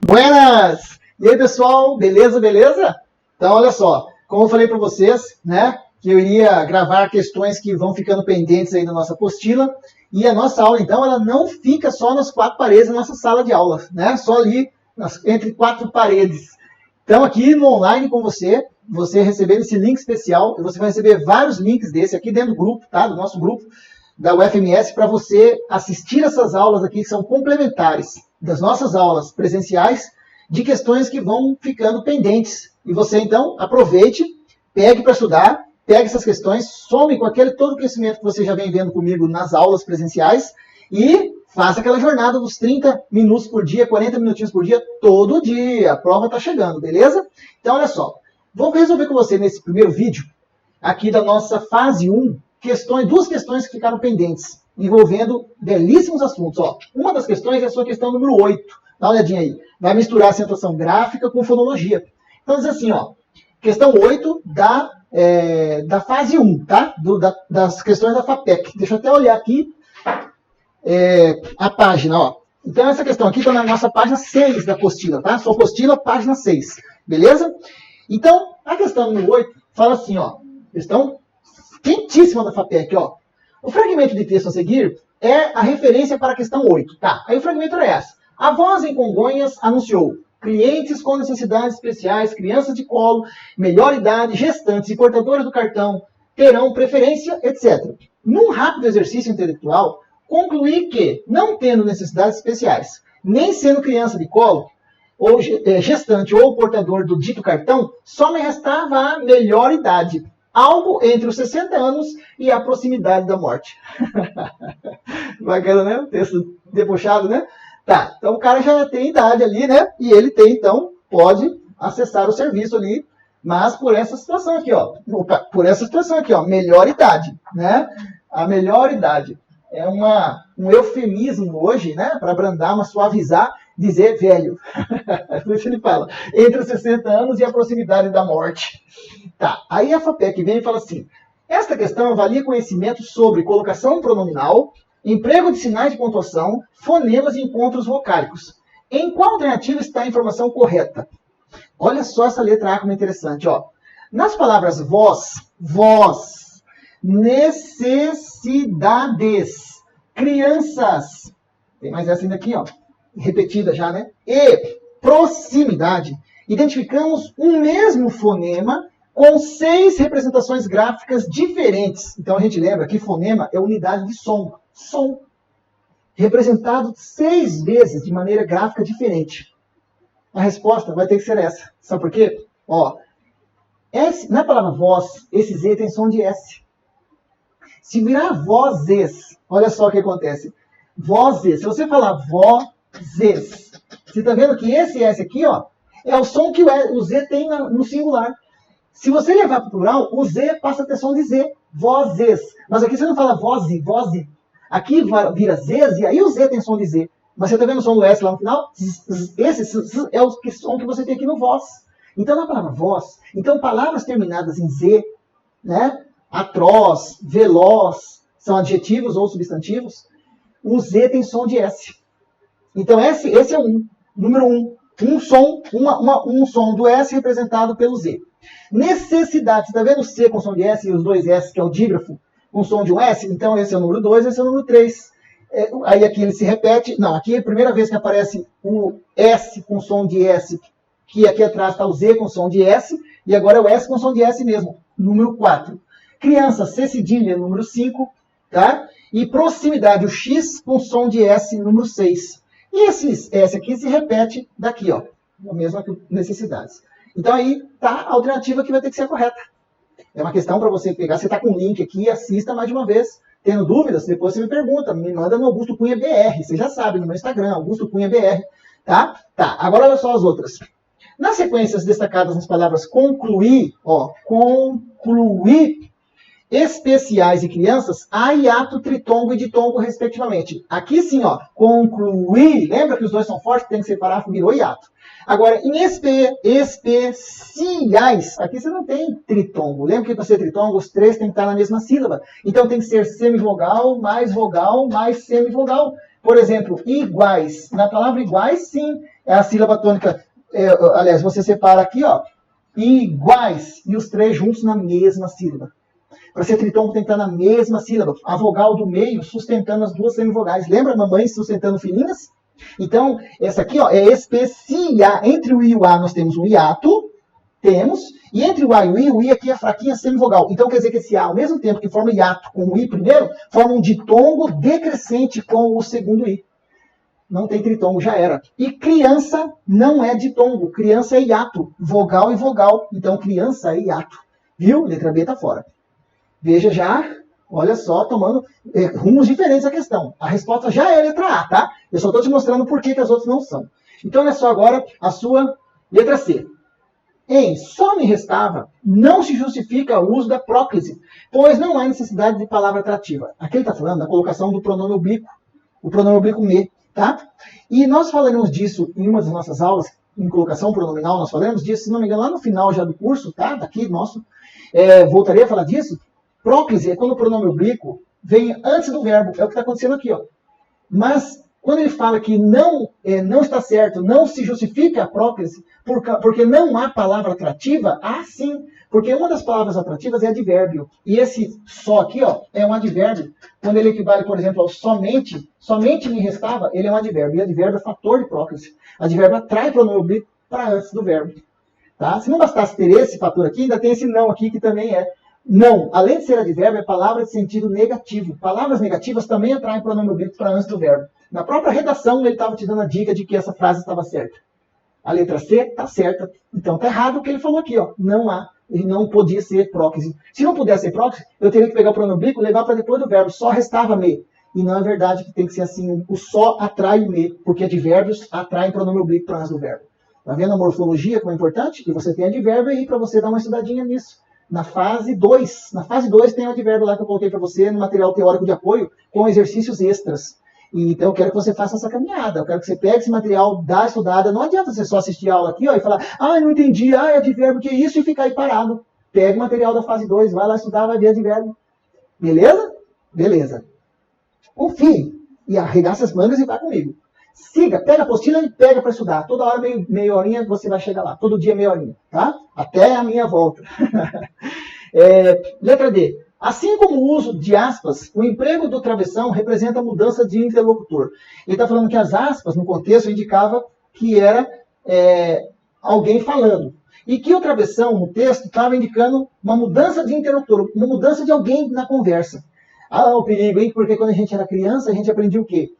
Buenas! E aí, pessoal, beleza, beleza? Então, olha só, como eu falei para vocês, né, que eu iria gravar questões que vão ficando pendentes aí na nossa apostila, e a nossa aula, então, ela não fica só nas quatro paredes da nossa sala de aula, né, só ali entre quatro paredes. Então, aqui no online com você recebendo esse link especial, você vai receber vários links desse aqui dentro do grupo, tá, do nosso grupo, da UFMS, para você assistir essas aulas aqui, que são complementares das nossas aulas presenciais, de questões que vão ficando pendentes. E você, então, aproveite, pegue para estudar, pegue essas questões, some com todo o conhecimento que você já vem vendo comigo nas aulas presenciais e faça aquela jornada dos 30 minutos por dia, 40 minutinhos por dia, todo dia. A prova está chegando, beleza? Então, olha só, vou resolver com você nesse primeiro vídeo, aqui da nossa fase 1, duas questões que ficaram pendentes, envolvendo belíssimos assuntos. Ó, uma das questões é a sua questão número 8. Dá uma olhadinha aí. Vai misturar acentuação gráfica com fonologia. Então, diz assim, ó, questão 8 da fase 1, tá? Das questões da FAPEC. Deixa eu até olhar aqui a página, ó. Então, essa questão aqui está na nossa página 6 da apostila, tá? Sua apostila, página 6. Beleza? Então, a questão número 8 fala assim, ó. Questão quentíssima da FAPEC, ó. O fragmento de texto a seguir é a referência para a questão 8. Tá, aí o fragmento é essa. A Voz em Congonhas anunciou: clientes com necessidades especiais, crianças de colo, melhor idade, gestantes e portadores do cartão terão preferência, etc. Num rápido exercício intelectual, concluí que, não tendo necessidades especiais, nem sendo criança de colo, ou gestante ou portador do dito cartão, só me restava a melhor idade. Algo entre os 60 anos e a proximidade da morte. Bacana, né? O texto debochado, né? Tá, então o cara já tem idade ali, né? E ele tem, então, pode acessar o serviço ali, mas por essa situação aqui, ó. Por essa situação aqui, ó. Melhor idade, né? A melhor idade. É um eufemismo hoje, né? Para abrandar, mas suavizar, dizer velho. Por isso ele fala, entre os 60 anos e a proximidade da morte. Tá, aí a FAPEC vem e fala assim, esta questão avalia conhecimento sobre colocação pronominal, emprego de sinais de pontuação, fonemas e encontros vocálicos. Em qual alternativa está a informação correta? Olha só essa letra A como é interessante, ó. Nas palavras voz, necessidades, crianças, tem mais essa ainda aqui, ó, repetida já, né? E proximidade, identificamos um mesmo fonema com 6 representações gráficas diferentes. Então a gente lembra que fonema é unidade de som. Som. Representado 6 vezes de maneira gráfica diferente. A resposta vai ter que ser essa. Sabe por quê? Ó, na palavra voz, esse Z tem som de S. Se virar vozes, olha só o que acontece. Vozes, se você falar vozes, você está vendo que esse S aqui, ó, é o som que o Z tem no singular. Se você levar para o plural, o Z passa a ter som de Z. Vozes. Mas aqui você não fala voze. Aqui vira Zs e aí o Z tem som de Z. Mas você está vendo o som do S lá no final? Esse é o som que você tem aqui no voz. Então, na palavra voz, então palavras terminadas em Z, né? Atroz, veloz, são adjetivos ou substantivos. O Z tem som de S. Então, esse é número 1. Um som do S representado pelo Z. Necessidade, você está vendo o C com som de S e os dois S, que é o dígrafo, com som de um S? Então esse é o número 2, esse é o número 3. Aí aqui ele se repete, não, aqui é a primeira vez que aparece o S com som de S, que aqui atrás está o Z com som de S, e agora é o S com som de S mesmo, número 4. Criança, C cedilha, número 5, tá? E proximidade, o X com som de S, número 6. E esse S aqui se repete daqui, ó, a mesma necessidades. Então aí tá a alternativa que vai ter que ser a correta. É uma questão para você pegar, você está com o link aqui, assista mais de uma vez. Tendo dúvidas, depois você me pergunta, me manda no Augusto Cunha BR, você já sabe, no meu Instagram, Augusto Cunha BR, tá? Tá, agora olha só as outras. Nas sequências destacadas nas palavras concluir, ó, concluir, especiais e crianças, há hiato, tritongo e ditongo, respectivamente. Aqui sim, ó, concluir, lembra que os dois são fortes, tem que separar, virou hiato. Agora, em especiais, aqui você não tem tritongo. Lembra que para ser tritongo, os 3 tem que estar na mesma sílaba. Então tem que ser semivogal, mais semivogal. Por exemplo, iguais. Na palavra iguais, sim, É a sílaba tônica, aliás, você separa aqui, ó, iguais, e os três juntos na mesma sílaba. Para ser tritongo tem que estar na mesma sílaba. A vogal do meio sustentando as duas semivogais. Lembra mamães sustentando filhinhas? Então, essa aqui ó, é especial. Entre o I e o A nós temos um hiato, e entre o A e o I aqui é a fraquinha semivogal. Então quer dizer que esse A, ao mesmo tempo que forma hiato com o I primeiro, forma um ditongo decrescente com o segundo I. Não tem tritongo, já era. E criança não é ditongo, criança é hiato, vogal e vogal. Então criança é hiato. Viu? Letra B está fora. Veja já, olha só, tomando rumos diferentes a questão. A resposta já é a letra A, tá? Eu só estou te mostrando por que as outras não são. Então, olha só agora a sua letra C. Em só me restava, não se justifica o uso da próclise, pois não há necessidade de palavra atrativa. Aqui ele está falando da colocação do pronome oblíquo, o pronome oblíquo me, tá? E nós falaremos disso em uma das nossas aulas, em colocação pronominal, nós falaremos disso, se não me engano, lá no final já do curso, tá? Daqui, nosso, voltarei a falar disso. Próclise é quando o pronome oblíquo vem antes do verbo. É o que está acontecendo aqui. Ó. Mas, quando ele fala que não está certo, não se justifica a próclise, porque não há palavra atrativa, há sim. Porque uma das palavras atrativas é advérbio. E esse só aqui ó, é um advérbio. Quando ele equivale, por exemplo, ao somente me restava, ele é um advérbio. E advérbio é fator de próclise. Advérbio atrai pronome oblíquo para antes do verbo. Tá? Se não bastasse ter esse fator aqui, ainda tem esse não aqui, que também é. Não, além de ser advérbio, é palavra de sentido negativo. Palavras negativas também atraem pronome oblíquo para antes do verbo. Na própria redação, ele estava te dando a dica de que essa frase estava certa. A letra C está certa. Então está errado o que ele falou aqui. Ó. Não há, e não podia ser próclise. Se não pudesse ser próclise, eu teria que pegar o pronome oblíquo e levar para depois do verbo. Só restava me. E não é verdade que tem que ser assim. O só atrai o me, porque advérbios atraem pronome oblíquo para antes do verbo. Está vendo a morfologia como é importante? E você tem advérbio aí para você dar uma estudadinha nisso. Na fase 2. Na fase 2 tem o advérbio lá que eu coloquei para você no material teórico de apoio com exercícios extras. E, então eu quero que você faça essa caminhada. Eu quero que você pegue esse material, dá a estudada. Não adianta você só assistir a aula aqui ó, e falar, não entendi, é advérbio, que é isso? E ficar aí parado. Pega o material da fase 2, vai lá estudar, vai ver advérbio. Beleza? Beleza. Confie. E arregaça as mangas e vai comigo. Siga, pega a apostila e pega para estudar. Toda hora, meia horinha, você vai chegar lá. Todo dia, meia horinha. Tá? Até a minha volta. Letra D. Assim como o uso de aspas, o emprego do travessão representa a mudança de interlocutor. Ele está falando que as aspas, no contexto, indicava que era alguém falando. E que o travessão, no texto, estava indicando uma mudança de interlocutor, uma mudança de alguém na conversa. O perigo, hein? Porque quando a gente era criança, a gente aprendia o quê?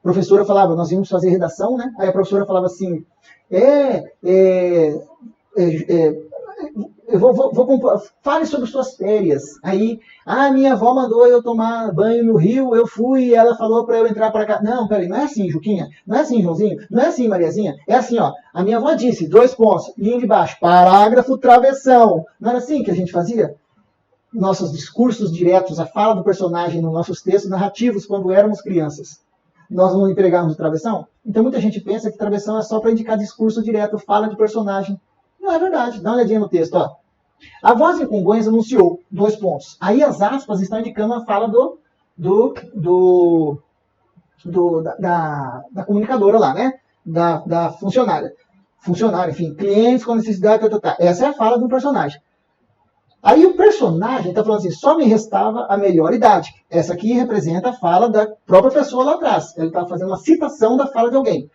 Professora falava, nós íamos fazer redação, né? Aí a professora falava assim, fale sobre suas férias. Aí, minha avó mandou eu tomar banho no rio, eu fui e ela falou para eu entrar para cá. Não, peraí, não é assim, Juquinha, não é assim, Joãozinho, não é assim, Mariazinha. É assim, ó, a minha avó disse, 2 pontos, linha de baixo, parágrafo, travessão. Não era assim que a gente fazia? Nossos discursos diretos, a fala do personagem nos nossos textos narrativos quando éramos crianças. Nós não empregávamos o travessão? Então muita gente pensa que travessão é só para indicar discurso direto, fala de personagem. Não é verdade. Dá uma olhadinha no texto. Ó. A voz em Congonhas anunciou, 2 pontos. Aí as aspas estão indicando a fala da comunicadora lá, né? Da funcionária. Funcionário, enfim, clientes com necessidade, Essa é a fala do personagem. Aí o personagem está falando assim, só me restava a melhor idade. Essa aqui representa a fala da própria pessoa lá atrás. Ele está fazendo uma citação da fala de alguém.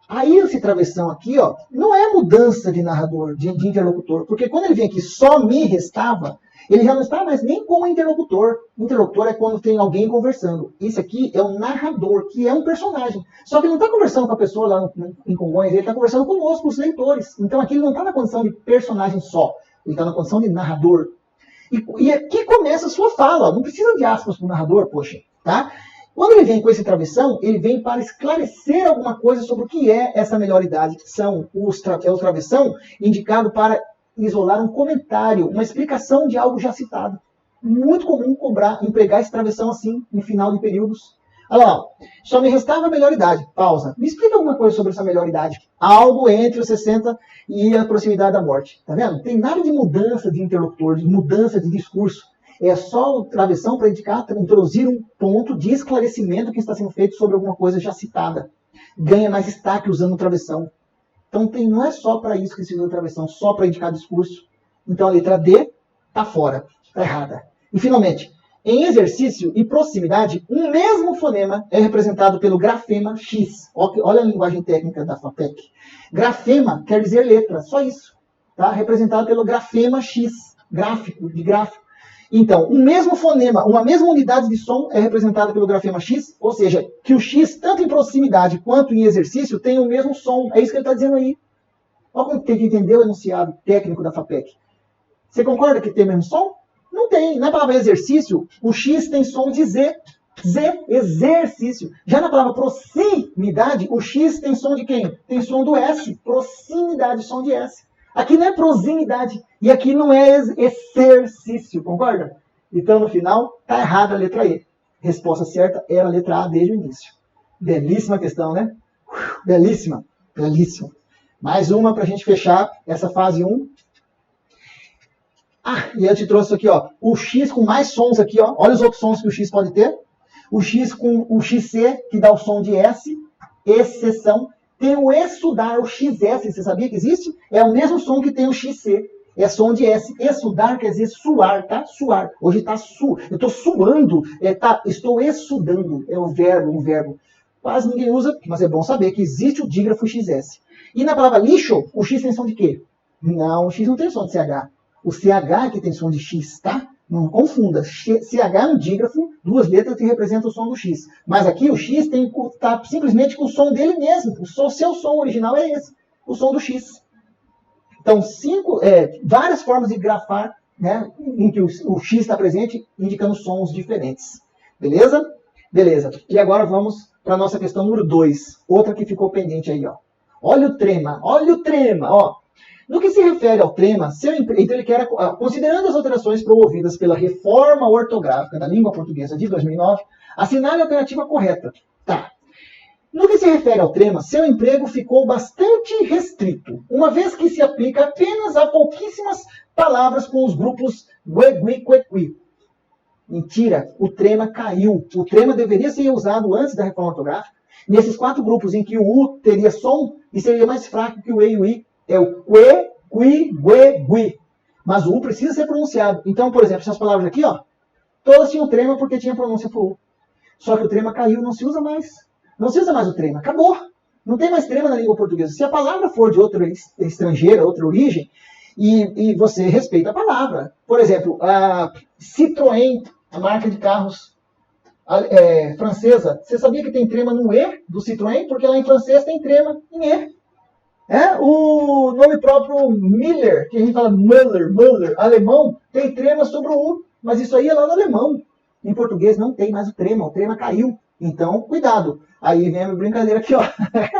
Aí esse travessão aqui, ó, não é mudança de narrador, de interlocutor. Porque quando ele vem aqui, só me restava, ele já não está mais nem como interlocutor. Interlocutor é quando tem alguém conversando. Esse aqui é um narrador, que é um personagem. Só que ele não está conversando com a pessoa lá em Congonhas, ele está conversando conosco, os leitores. Então aqui ele não está na condição de personagem só. Ele está na condição de narrador. E aqui começa a sua fala. Não precisa de aspas para o narrador, poxa. Tá? Quando ele vem com esse travessão, ele vem para esclarecer alguma coisa sobre o que é essa melhor idade, que é o travessão indicado para isolar um comentário, uma explicação de algo já citado. Muito comum empregar esse travessão assim, no final de períodos. Olha lá, só me restava a melhor idade. Pausa. Me explica alguma coisa sobre essa melhor idade. Algo entre os 60 e a proximidade da morte. Tá vendo? Não tem nada de mudança de interlocutor, de mudança de discurso. É só o travessão para introduzir um ponto de esclarecimento que está sendo feito sobre alguma coisa já citada. ganha mais destaque usando o travessão. Então não é só para isso que se usa o travessão, só para indicar discurso. Então a letra D está fora, está errada. E finalmente, em exercício e proximidade, um mesmo fonema é representado pelo grafema X. Olha a linguagem técnica da FAPEC. Grafema quer dizer letra, só isso. Tá? Representado pelo grafema X, gráfico, de gráfico. Então, um mesmo fonema, uma mesma unidade de som é representada pelo grafema X, ou seja, que o X, tanto em proximidade quanto em exercício, tem o mesmo som. É isso que ele está dizendo aí. Olha como tem que entender o enunciado técnico da FAPEC. Você concorda que tem o mesmo som? Não tem. Na palavra exercício, o X tem som de Z. Z, exercício. Já na palavra proximidade, o X tem som de quem? Tem som do S. Proximidade, som de S. Aqui não é proximidade. E aqui não é exercício. Concorda? Então, no final, está errada a letra E. Resposta certa era a letra A desde o início. Belíssima questão, né? Belíssima. Belíssima. Mais uma para a gente fechar essa fase 1. Ah, e eu te trouxe aqui, ó, o X com mais sons aqui, ó. Olha os outros sons que o X pode ter. O X com o XC, que dá o som de S, exceção. Tem o exudar, o XS, você sabia que existe? É o mesmo som que tem o XC. É som de S. Exudar quer dizer suar, tá? Suar. Hoje tá eu estou suando, estou exudando. É um verbo. Quase ninguém usa, mas é bom saber que existe o dígrafo XS. E na palavra lixo, o X tem som de quê? Não, o X não tem som de CH. O CH é que tem som de X, tá? Não confunda. CH é um dígrafo, duas letras que representam o som do X. Mas aqui o X está simplesmente com o som dele mesmo. O seu som original é esse, o som do X. Então, várias formas de grafar, né, em que o X está presente, indicando sons diferentes. Beleza? Beleza. E agora vamos para a nossa questão número 2. Outra que ficou pendente aí, ó. Olha o trema, ó. No que se refere ao trema, então ele quer, considerando as alterações promovidas pela reforma ortográfica da língua portuguesa de 2009, assinale a alternativa correta. Tá. No que se refere ao trema, seu emprego ficou bastante restrito, uma vez que se aplica apenas a pouquíssimas palavras com os grupos guegui, quequi. Mentira, o trema caiu. O trema deveria ser usado antes da reforma ortográfica. Nesses 4 grupos em que o U teria som e seria mais fraco que o E e o I, é o que, qui, gue, gui. Mas o U precisa ser pronunciado. Então, por exemplo, essas palavras aqui, ó, todas tinham trema porque tinha pronúncia pro U. Só que o trema caiu, não se usa mais. Não se usa mais o trema, acabou. Não tem mais trema na língua portuguesa. Se a palavra for de outra estrangeira, outra origem, e você respeita a palavra. Por exemplo, a Citroën, a marca de carros francesa. Você sabia que tem trema no E do Citroën? Porque lá em francês tem trema em E. O nome próprio Miller, que a gente fala Müller, alemão, tem trema sobre o U, mas isso aí é lá no alemão. Em português não tem mais o trema caiu. Então, cuidado. Aí vem a minha brincadeira aqui, ó.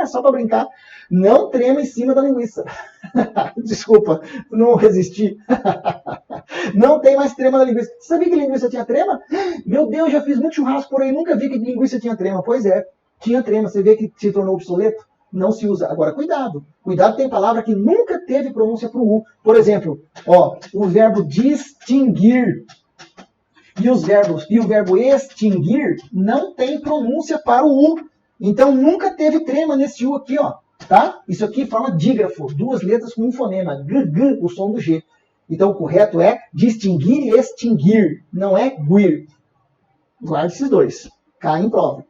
Só para brincar. Não trema em cima da linguiça. Desculpa, não resisti. Não tem mais trema na linguiça. Você sabia que linguiça tinha trema? Meu Deus, já fiz muito churrasco por aí, nunca vi que linguiça tinha trema. Pois é, tinha trema. Você vê que se tornou obsoleto? Não se usa. Agora, cuidado. Cuidado, tem palavra que nunca teve pronúncia para o U. Por exemplo, ó, o verbo distinguir e o verbo extinguir não tem pronúncia para o U. Então, nunca teve trema nesse U aqui, ó. Tá? Isso aqui forma dígrafo. 2 letras com um fonema. G, o som do G. Então, o correto é distinguir e extinguir. Não é guir. Guarde esses 2. Cai em prova.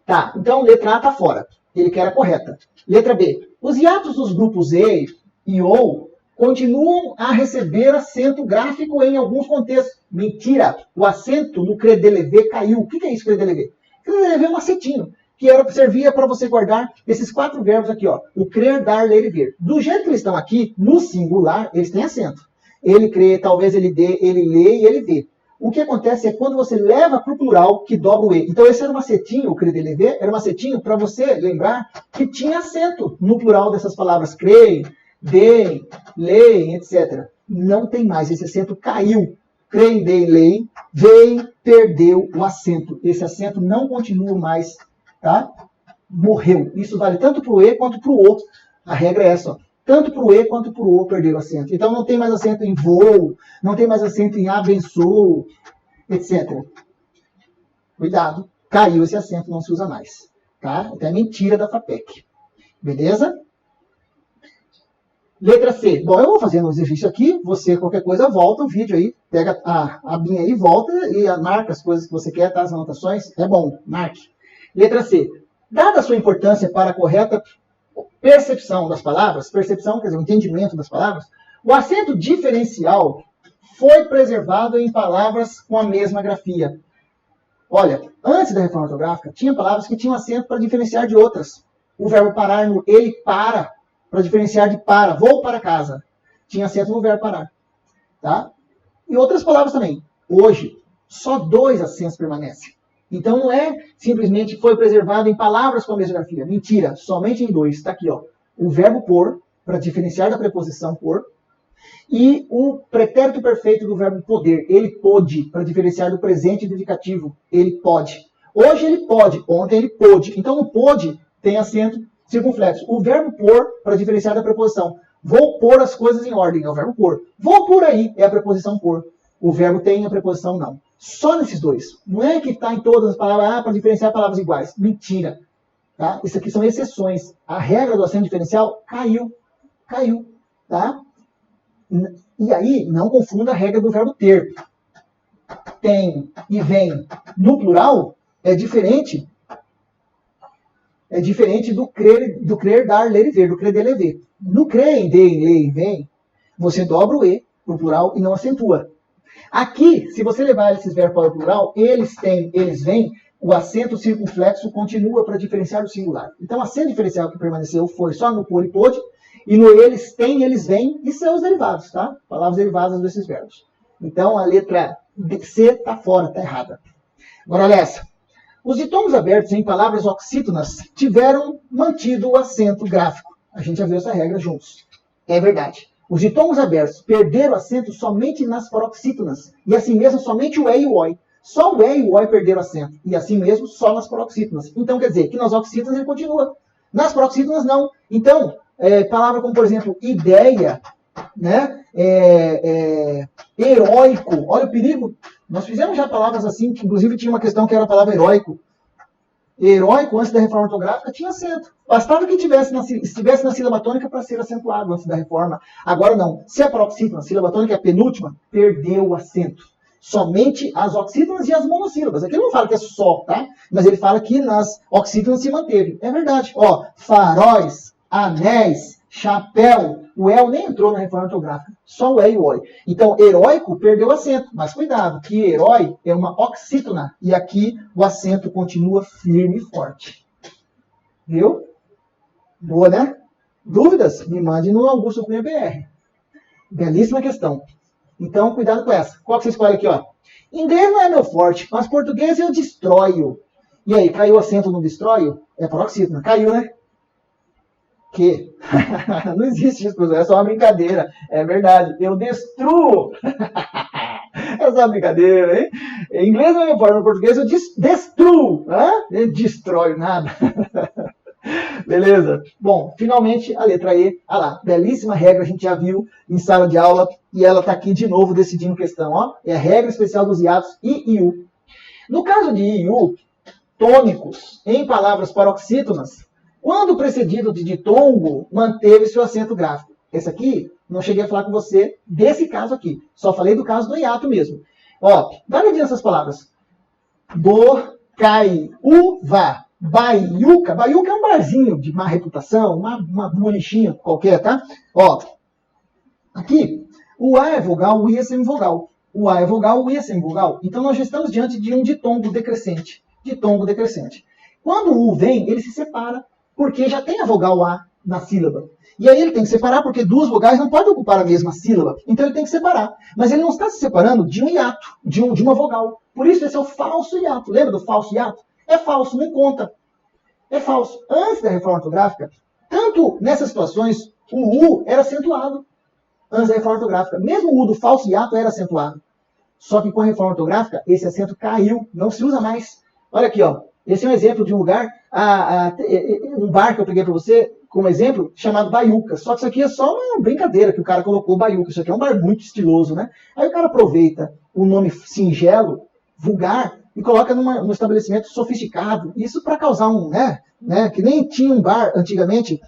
Tá, então, letra A está fora. Ele quer a correta. Letra B. Os hiatos dos grupos E e OU continuam a receber acento gráfico em alguns contextos. Mentira! O acento no credelevé caiu. O que é isso, credelevé? Credelevé é um acentinho, que servia para você guardar esses 4 verbos aqui, ó. O crer, dar, ler e ver. Do jeito que eles estão aqui, no singular, eles têm acento. Ele crê, talvez ele dê, ele lê e ele vê. O que acontece é quando você leva para o plural, que dobra o E. Então, esse era um macetinho, o credelevé, era um macetinho para você lembrar que tinha acento no plural dessas palavras. Creem, deem, leem, etc. Não tem mais. Esse acento caiu. Creem, deem, leem, veem, perdeu o acento. Esse acento não continua mais, tá? Morreu. Isso vale tanto para o E quanto para o O. A regra é essa, ó. Tanto para o E quanto para o O perderam acento. Então não tem mais acento em voo, não tem mais acento em abençoo, etc. Cuidado, caiu esse acento, não se usa mais. Tá? Então é mentira da FAPEC. Beleza? Letra C. Bom, eu vou fazendo um exercício aqui, você, qualquer coisa, volta o vídeo aí, pega a abinha aí, volta e marca as coisas que você quer, tá? As anotações. É bom, marque. Letra C. Dada a sua importância para a correta percepção das palavras, percepção quer dizer o entendimento das palavras, o acento diferencial foi preservado em palavras com a mesma grafia. Olha, antes da reforma ortográfica, tinha palavras que tinham acento para diferenciar de outras. O verbo parar no ele para diferenciar de para, vou para casa. Tinha acento no verbo parar. Tá? E outras palavras também. Hoje, só 2 acentos permanecem. Então não é simplesmente foi preservado em palavras com a mesma grafia. Mentira, somente em 2. Está aqui, ó. O verbo por, para diferenciar da preposição por, e o pretérito perfeito do verbo poder. Ele pôde, para diferenciar do presente indicativo. Ele pode. Hoje ele pode, ontem ele pôde. Então no pôde tem acento circunflexo. O verbo por, para diferenciar da preposição. Vou pôr as coisas em ordem, é o verbo por. Vou por aí, é a preposição por. O verbo tem, a preposição não. Só nesses 2. Não é que está em todas as palavras, para diferenciar palavras iguais. Mentira. Tá? Isso aqui são exceções. A regra do acento diferencial caiu. Caiu. Tá? E aí, não confunda a regra do verbo ter. Tem e vem no plural é diferente. É diferente do crer, dar, ler e ver, do crer, de, ler, ver. No crer, de, ler e vem, você dobra o e no plural e não acentua. Aqui, se você levar esses verbos para o plural, eles têm, eles vêm, o acento circunflexo continua para diferenciar do singular. Então, o acento diferencial que permaneceu foi só no por e pôde, e no eles têm, eles vêm, e seus derivados, tá? Palavras derivadas desses verbos. Então, a letra C está fora, está errada. Agora, olha essa. Os ditongos abertos em palavras oxítonas tiveram mantido o acento gráfico. A gente já viu essa regra juntos. É verdade. Os ditongos abertos perderam acento somente nas paroxítonas. E assim mesmo, somente o E e o OI. Só o E e o OI perderam acento. E assim mesmo, só nas paroxítonas. Então, quer dizer, que nas oxítonas ele continua. Nas paroxítonas, não. Então, palavra como, por exemplo, ideia, né? Heróico. Olha o perigo. Nós fizemos já palavras assim, que inclusive tinha uma questão que era a palavra heróico. Heróico, antes da reforma ortográfica, tinha acento. Bastava que estivesse na sílaba tônica para ser acentuado antes da reforma. Agora não. Se a paroxítona, a sílaba tônica é a penúltima, perdeu o acento. Somente as oxítonas e as monossílabas. Aqui ele não fala que é só, tá? Mas ele fala que nas oxítonas se manteve. É verdade. Ó, faróis, anéis, chapéu. O El nem entrou na reforma ortográfica. Só o E e o OI. Então, heróico perdeu o acento. Mas cuidado, que herói é uma oxítona. E aqui o acento continua firme e forte. Viu? Boa, né? Dúvidas? Me mande no Augusto Cunha BR. Belíssima questão. Então, cuidado com essa. Qual que você escolhe aqui, ó? Inglês não é meu forte, mas português eu destroio. E aí, caiu o acento no destroio? É paroxítona. Caiu, né? Que? Não existe isso, professor. É só uma brincadeira. É verdade. Eu destruo. É só uma brincadeira, hein? Em inglês não é meu forte, mas em português eu destruo. Eu destroio nada. Beleza? Bom, finalmente a letra E. Ah lá, belíssima regra, a gente já viu em sala de aula e ela está aqui de novo decidindo questão. Ó. É a regra especial dos hiatos I e U. No caso de I e U, tônicos em palavras paroxítonas, quando precedido de ditongo, manteve seu acento gráfico. Esse aqui, não cheguei a falar com você desse caso aqui. Só falei do caso do hiato mesmo. Ó, dá uma olhadinha nessas palavras. Bocaiúva. Baiuca. Baiuca é um barzinho de má reputação, uma bolichinha qualquer, tá? Ó, aqui, o A é vogal, o I é semivogal. O A é vogal, o I é semivogal. Então, nós já estamos diante de um ditongo decrescente. Ditongo decrescente. Quando o U vem, ele se separa, porque já tem a vogal A na sílaba. E aí ele tem que separar, porque duas vogais não podem ocupar a mesma sílaba. Então ele tem que separar. Mas ele não está se separando de um hiato, de uma vogal. Por isso esse é o falso hiato. Lembra do falso hiato? É falso, não conta. É falso. Antes da reforma ortográfica, tanto nessas situações, o U era acentuado. Antes da reforma ortográfica. Mesmo o U do falso hiato era acentuado. Só que com a reforma ortográfica, esse acento caiu. Não se usa mais. Olha aqui, ó. Esse é um exemplo de um lugar, um bar que eu peguei para você, como exemplo, chamado Baiuca. Só que isso aqui é só uma brincadeira que o cara colocou Baiuca. Isso aqui é um bar muito estiloso, né? Aí o cara aproveita o nome singelo, vulgar, e coloca num estabelecimento sofisticado. Isso para causar que nem tinha um bar antigamente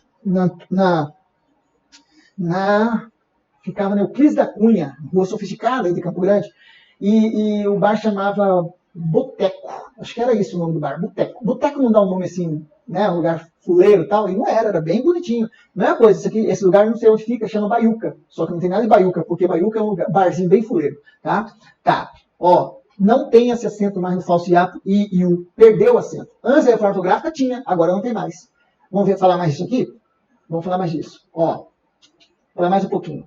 ficava na Euclides da Cunha, rua sofisticada de Campo Grande, e o bar chamava Boteco. Acho que era isso o nome do bar, Boteco. Boteco não dá um nome assim, um lugar fuleiro e tal, e não era bem bonitinho. Não é uma coisa, esse lugar não sei onde fica, chama Baiuca, só que não tem nada de Baiuca, porque Baiuca é um barzinho bem fuleiro, tá? Tá, ó, não tem esse acento mais no falso hiato e o perdeu o acento. Antes da reforma ortográfica tinha, agora não tem mais. Vamos falar mais disso aqui? Vamos falar mais disso, ó. Falar mais um pouquinho.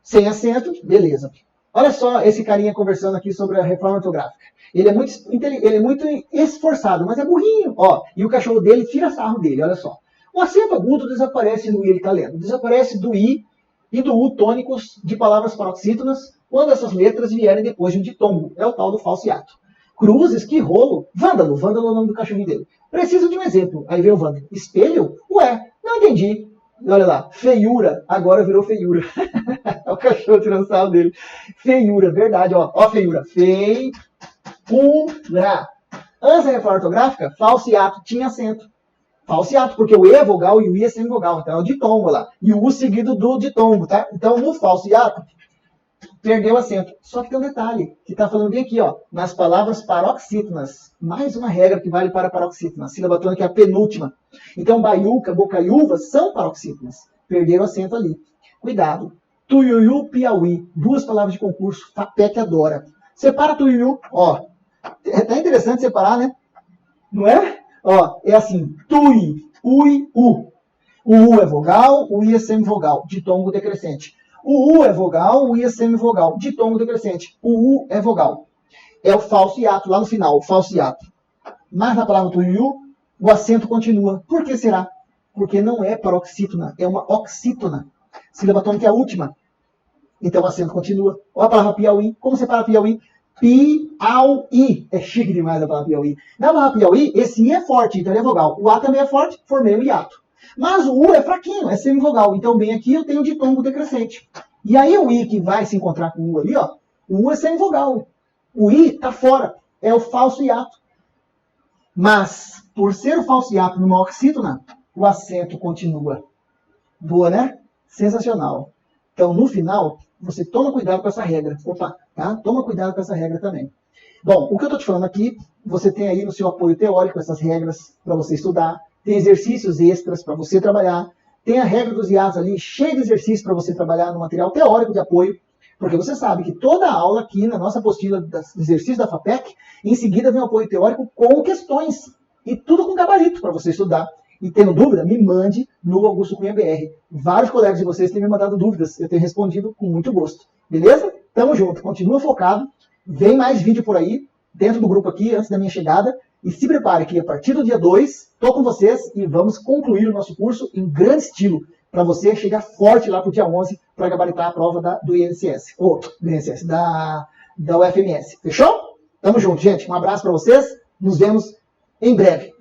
Sem acento, beleza. Olha só esse carinha conversando aqui sobre a reforma ortográfica. Ele é muito esforçado, mas é burrinho. Ó, e o cachorro dele tira sarro dele, olha só. O acento agudo desaparece no I, ele está lendo. Desaparece do I e do U tônicos de palavras paroxítonas quando essas letras vierem depois de um ditongo. É o tal do falso hiato. Cruzes, que rolo. Vândalo é o nome do cachorrinho dele. Preciso de um exemplo. Aí veio o Vândalo. Espelho? Ué, não entendi. Olha lá, feiura, agora virou feiura. É o cachorro tirando sarro dele. Feiura, verdade, ó feiura. Feiura. Antes da reforma ortográfica, falso hiato tinha acento. Falso hiato, porque o E é vogal e o I é semivogal. Então é o ditongo lá. E o U seguido do ditongo, tá? Então no falso hiato, perdeu o acento. Só que tem um detalhe, que está falando bem aqui, ó, nas palavras paroxítonas. Mais uma regra que vale para paroxítonas. A sílaba tônica é a penúltima. Então, baiuca, bocaiúva são paroxítonas. Perderam o acento ali. Cuidado. Tuiuiu, Piauí. Duas palavras de concurso. FAPEC adora. Separa tuiuiu, ó. É até interessante separar, né? Não é? Ó, é assim. Tui, ui, u. O U é vogal, o I é semivogal. Ditongo decrescente. O U é vogal, o I é semivogal. Ditongo decrescente. O U é vogal. É o falso hiato lá no final, o falso hiato. Mas na palavra tuiuiu, o acento continua. Por que será? Porque não é paroxítona, é uma oxítona. Sílaba tônica é a última. Então o acento continua. Olha a palavra Piauí. Como separa Piauí? Piauí. É chique demais a palavra Piauí. Na palavra Piauí, esse I é forte, então ele é vogal. O A também é forte, formei um hiato. Mas o U é fraquinho, é semivogal. Então bem aqui eu tenho o ditongo decrescente. E aí o I que vai se encontrar com o U ali, ó. O U é semivogal. O I está fora. É o falso hiato. Mas, por ser o falso hiato numa oxítona, o acento continua. Boa, né? Sensacional. Então, no final, você toma cuidado com essa regra. Opa, tá? Toma cuidado com essa regra também. Bom, o que eu estou te falando aqui, você tem aí no seu apoio teórico essas regras para você estudar. Tem exercícios extras para você trabalhar. Tem a regra dos hiatos ali, cheia de exercícios para você trabalhar no material teórico de apoio. Porque você sabe que toda aula aqui na nossa apostila dos exercícios da FAPEC, em seguida vem o apoio teórico com questões. E tudo com gabarito para você estudar. E tendo dúvida, me mande no Augusto Cunha BR. Vários colegas de vocês têm me mandado dúvidas. Eu tenho respondido com muito gosto. Beleza? Tamo junto. Continua focado. Vem mais vídeo por aí, dentro do grupo aqui, antes da minha chegada. E se prepare que a partir do dia 2, estou com vocês e vamos concluir o nosso curso em grande estilo. Para você chegar forte lá para o dia 11 para gabaritar a prova do INSS. Ou do INSS, da UFMS. Fechou? Tamo junto, gente. Um abraço para vocês. Nos vemos em breve.